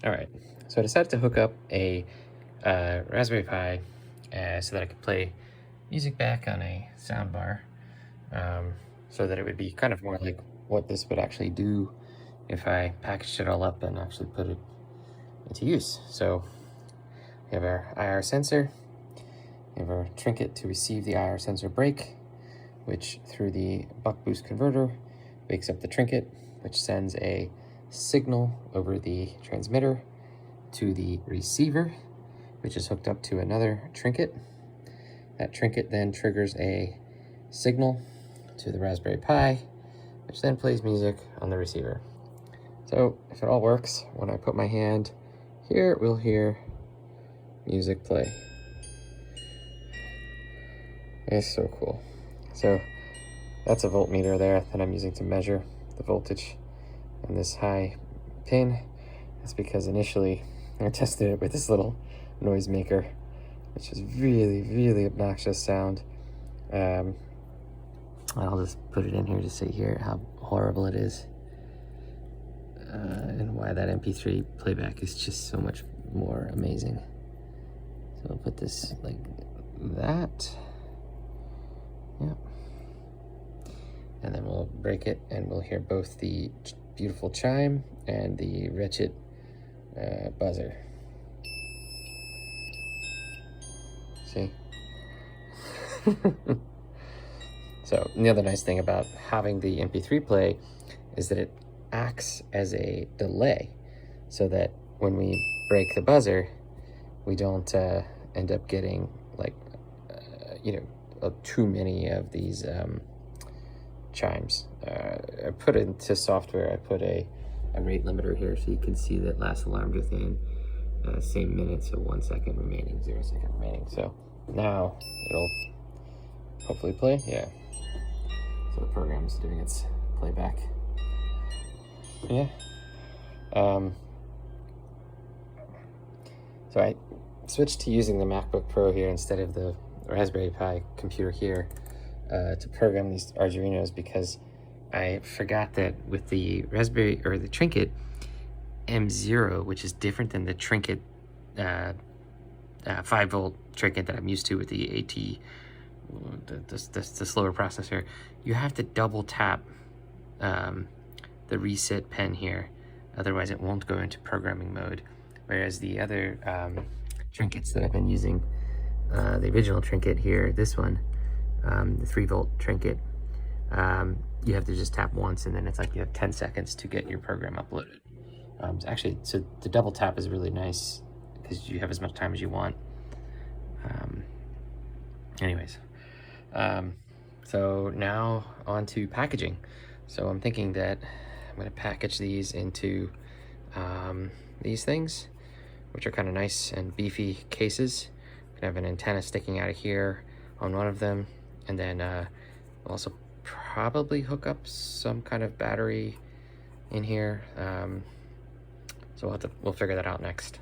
All right, so I decided to hook up a Raspberry Pi so that I could play music back on a soundbar, so that it would be kind of more like what this would actually do if I packaged it all up and actually put it into use. So we have our IR sensor, we have our Trinket to receive the IR sensor break, which through the buck boost converter wakes up the Trinket, which sends a signal over the transmitter to the receiver, which is hooked up to another Trinket. That Trinket then triggers a signal to the Raspberry Pi, which then plays music on the receiver. So if it all works, when I put my hand here, we'll hear music play. It's so cool. So that's a voltmeter there that I'm using to measure the voltage on this high pin. That's because initially I tested it with this little noisemaker, which is really, really obnoxious sound. I'll just put it in here just so you hear how horrible it is, and why that MP3 playback is just so much more amazing. So I'll put this like that. Yep. And then we'll break it and we'll hear both the beautiful chime and the wretched buzzer. See? So the other nice thing about having the MP3 play is that it acts as a delay, so that when we break the buzzer, we don't end up getting like, too many of these chimes. I put into software, I put a rate limiter here so you can see that last alarmed within same minute, so 1 second remaining, 0 second remaining. So now it'll hopefully play. Yeah. So the program's doing its playback. Yeah. So I switched to using the MacBook Pro here instead of the Raspberry Pi computer here to program these Arduinos, because I forgot that with the the Trinket M0, which is different than the Trinket 5-volt Trinket that I'm used to with the AT, the slower processor, you have to double tap the reset pen here, otherwise it won't go into programming mode. Whereas the other Trinkets that I've been using, the original Trinket here, this one, the 3-volt Trinket, you have to just tap once and then it's like you have 10 seconds to get your program uploaded. Actually, so the double tap is really nice because you have as much time as you want. So now on to packaging. So I'm thinking that I'm going to package these into these things, which are kind of nice and beefy cases. I have an antenna sticking out of here on one of them, and then also probably hook up some kind of battery in here. So we'll figure that out next.